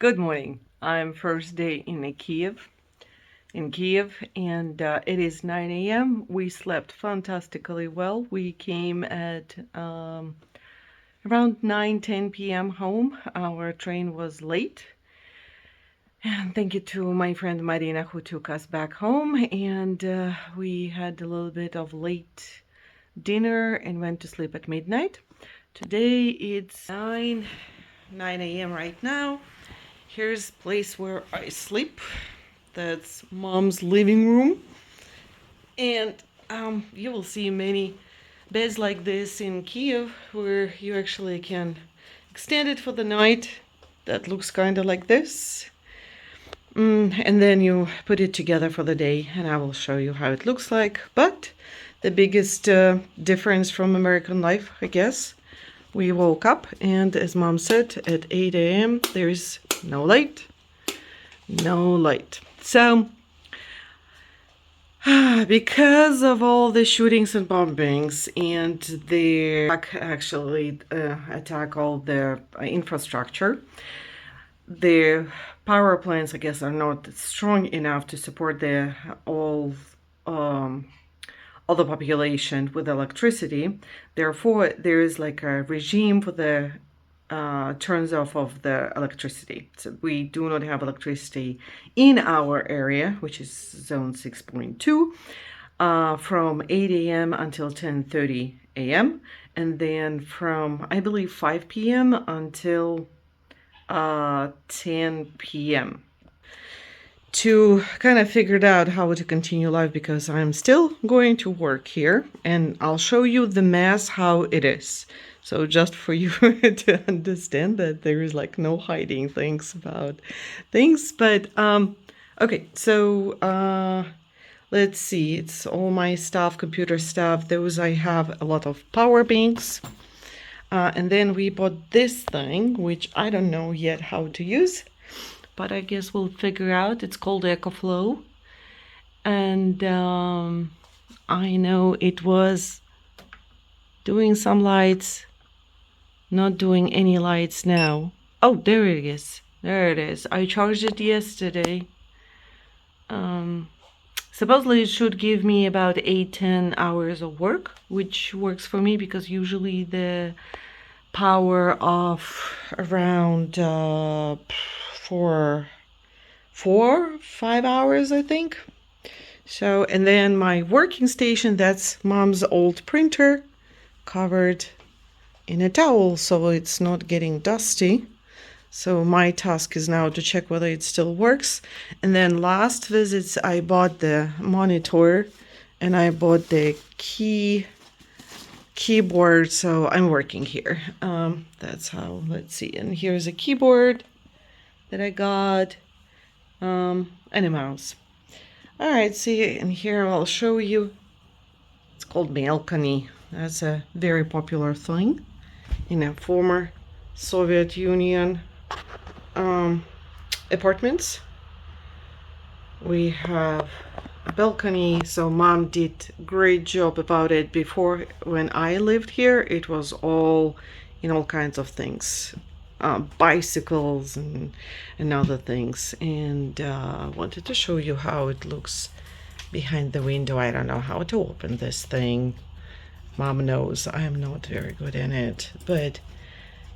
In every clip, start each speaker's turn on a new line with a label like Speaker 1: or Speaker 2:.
Speaker 1: Good morning. I'm first day in Kyiv, and it is 9 a.m. We slept fantastically well. We came at around 9:10 p.m. home. Our train was late. And thank you to my friend Marina who took us back home. And we had a little bit of late dinner and went to sleep at midnight. Today it's 9 a.m. right now. Here's a place where I sleep. That's mom's living room. And you will see many beds like this in Kyiv where you actually can extend it for the night. That looks kind of like this. And then you put it together for the day, and I will show you how it looks like. But the biggest difference from American life, I guess, we woke up, and as mom said, at 8 a.m. there's no light. No light. So, because of all the shootings and bombings and the attack all the infrastructure, the power plants, I guess, are not strong enough to support all the population with electricity. Therefore, there is like a regime for the turns off of the electricity. So we do not have electricity in our area, which is zone 6.2, from 8 a.m. until 10:30 a.m. and then from, I believe, 5 p.m. until 10 p.m. to kind of figured out how to continue life, because I'm still going to work here, and I'll show you the mess how it is. So just for you to understand that there is like no hiding things about things. But okay, so let's see, it's all my stuff, computer stuff. Those I have a lot of power banks. And then we bought this thing, which I don't know yet how to use, but I guess we'll figure out. It's called EcoFlow. And I know it was doing some lights, not doing any lights now. Oh, there it is. There it is. I charged it yesterday. Supposedly it should give me about 8-10 hours of work, which works for me because usually the power off around 5 hours, I think. So, and then my working station, that's mom's old printer, covered in a towel so it's not getting dusty. So my task is now to check whether it still works. And then last visits I bought the monitor and I bought the keyboard, so I'm working here. That's how, let's see, and here's a keyboard that I got, and a mouse. All right, see, and here I'll show you. It's called balcony. That's a very popular thing in a former Soviet Union apartments. We have a balcony, so mom did great job about it. Before, when I lived here, it was all in all kinds of things, bicycles and other things. And wanted to show you how it looks behind the window. I don't know how to open this thing. Mom knows I am not very good in it, but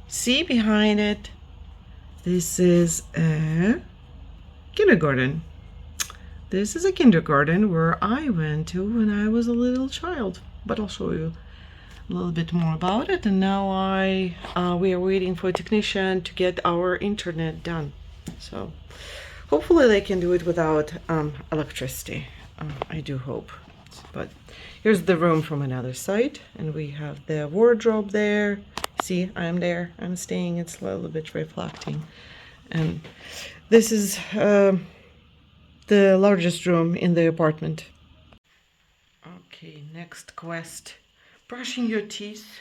Speaker 1: see behind it, this is a kindergarten. This is a kindergarten where I went to when I was a little child, but I'll show you a little bit more about it. And now we are waiting for a technician to get our internet done. So hopefully they can do it without electricity. I do hope. But here's the room from another side, and we have the wardrobe there. See, I'm there. I'm staying. It's a little bit reflecting. And this is the largest room in the apartment. Okay, next quest. Brushing your teeth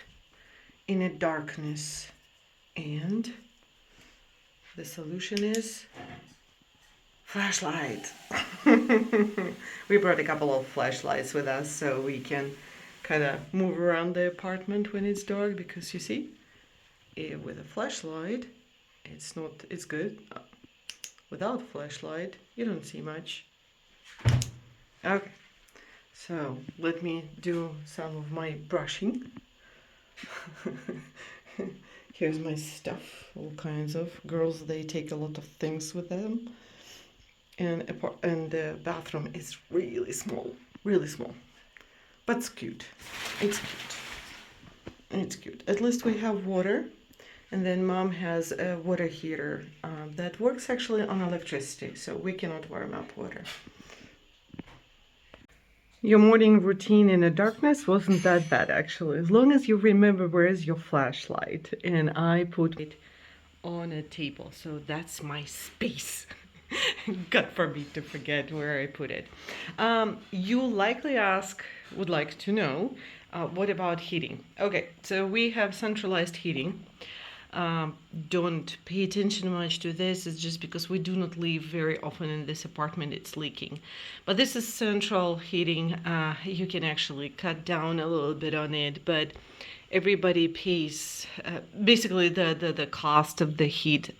Speaker 1: in a darkness. And the solution is flashlight. We brought a couple of flashlights with us so we can kind of move around the apartment when it's dark, because you see, with a flashlight, it's good. Without flashlight, you don't see much. Okay, so let me do some of my brushing. Here's my stuff, all kinds of. Girls, they take a lot of things with them. And the bathroom is really small. But it's cute. It's cute. It's cute. At least we have water. And then mom has a water heater that works actually on electricity, so we cannot warm up water. Your morning routine in the darkness wasn't that bad, actually, as long as you remember where is your flashlight. And I put it on a table, so that's my space. God forbid to forget where I put it. You likely would like to know, what about heating? Okay, so we have centralized heating. Don't pay attention much to this. It's just because we do not live very often in this apartment. It's leaking, but this is central heating. You can actually cut down a little bit on it, but everybody pays basically the cost of the heat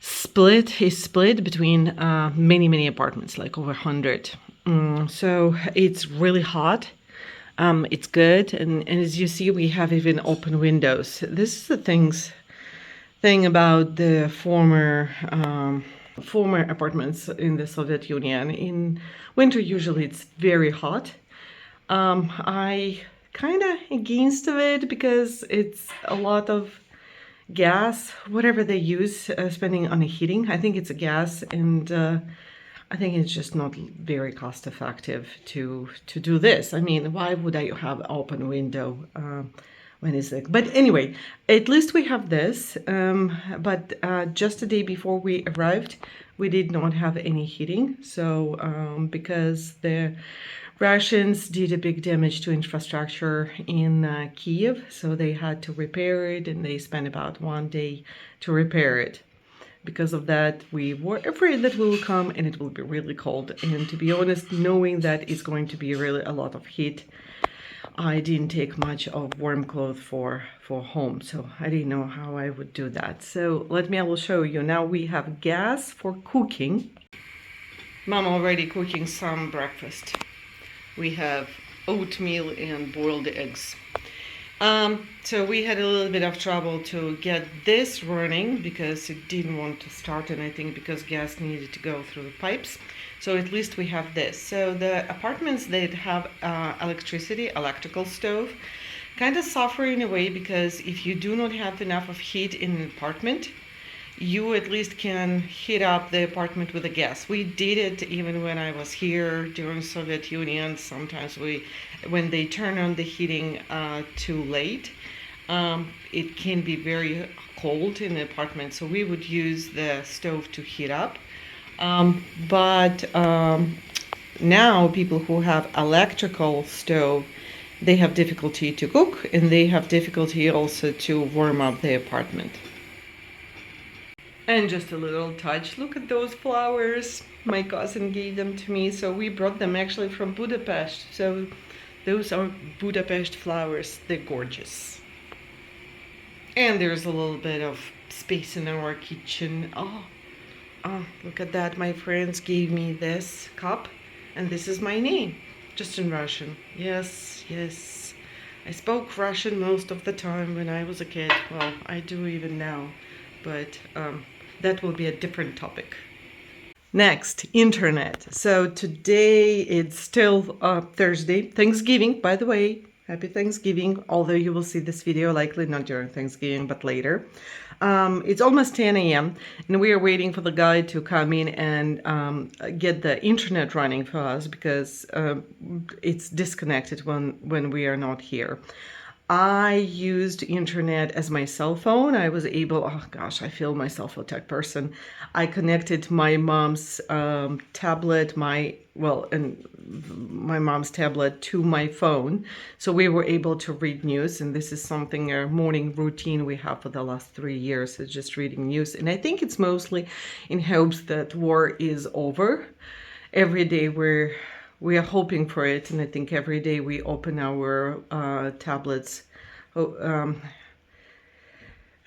Speaker 1: is split between many apartments, like over 100. So it's really hot. It's good, and as you see, we have even open windows. This is the thing about the former apartments in the Soviet Union. In winter, usually it's very hot. I kind of against of it because it's a lot of gas, whatever they use, spending on heating. I think it's a gas, and I think it's just not very cost effective to do this. I mean, why would I have open window when it's like? But anyway, at least we have this. But just the day before we arrived, we did not have any heating. So because the Russians did a big damage to infrastructure in Kyiv, so they had to repair it, and they spent about 1 day to repair it. Because of that, we were afraid that we will come and it will be really cold. And to be honest, knowing that it's going to be really a lot of heat, I didn't take much of warm clothes for home, so I didn't know how I would do that. So I will show you. Now we have gas for cooking. Mom already cooking some breakfast. We have oatmeal and boiled eggs. So we had a little bit of trouble to get this running because it didn't want to start, and I think because gas needed to go through the pipes. So at least we have this. So the apartments that have electrical stove, kind of suffer in a way, because if you do not have enough of heat in an apartment, you at least can heat up the apartment with the gas. We did it even when I was here during Soviet Union. Sometimes when they turn on the heating too late, it can be very cold in the apartment. So we would use the stove to heat up. But now people who have electrical stove, they have difficulty to cook, and they have difficulty also to warm up the apartment. And just a little touch, look at those flowers. My cousin gave them to me, so we brought them actually from Budapest. So those are Budapest flowers, they're gorgeous. And there's a little bit of space in our kitchen. Oh, look at that, my friends gave me this cup, and this is my name, just in Russian. Yes, I spoke Russian most of the time when I was a kid. Well, I do even now, but that will be a different topic. Next, internet. So today it's still Thursday, Thanksgiving, by the way. Happy Thanksgiving, although you will see this video likely not during Thanksgiving, but later. It's almost 10 a.m. and we are waiting for the guy to come in and get the internet running for us, because it's disconnected when we are not here. I used internet as my cell phone. I was able, oh gosh, I feel myself a tech person. I connected my mom's tablet, my mom's tablet to my phone. So we were able to read news, and this is something, a morning routine we have for the last 3 years, is just reading news. And I think it's mostly in hopes that war is over. Every day we are hoping for it, and I think every day we open our tablets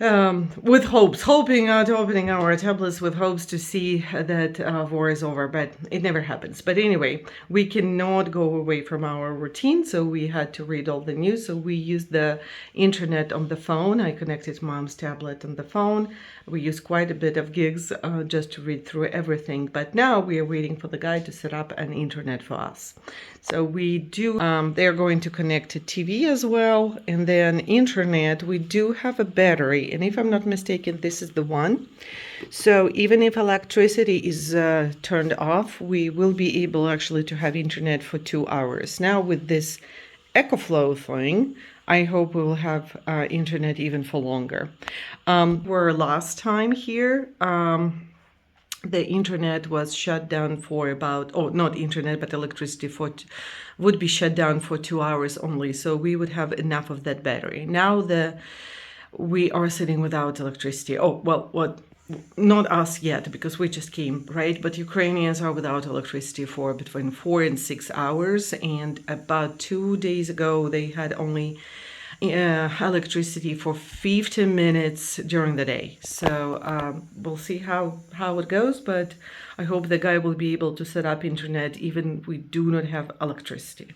Speaker 1: with hopes, hoping out opening our tablets with hopes to see that war is over, but it never happens. But anyway, we cannot go away from our routine, so we had to read all the news. So we used the internet on the phone. I connected mom's tablet on the phone. We used quite a bit of gigs just to read through everything. But now we are waiting for the guy to set up an internet for us. So we do, they're going to connect to TV as well. And then internet, we do have a battery. And if I'm not mistaken, this is the one. So even if electricity is turned off, we will be able actually to have internet for 2 hours. Now with this EcoFlow thing, I hope we will have internet even for longer. Where last time here, the internet was shut down for about, oh, not internet, but electricity would be shut down for 2 hours only. So we would have enough of that battery. Now we are sitting without electricity. Oh, well, what? Not us yet, because we just came, right? But Ukrainians are without electricity for between 4 and 6 hours. And about 2 days ago, they had only electricity for 15 minutes during the day. So we'll see how it goes, but I hope the guy will be able to set up internet even if we do not have electricity.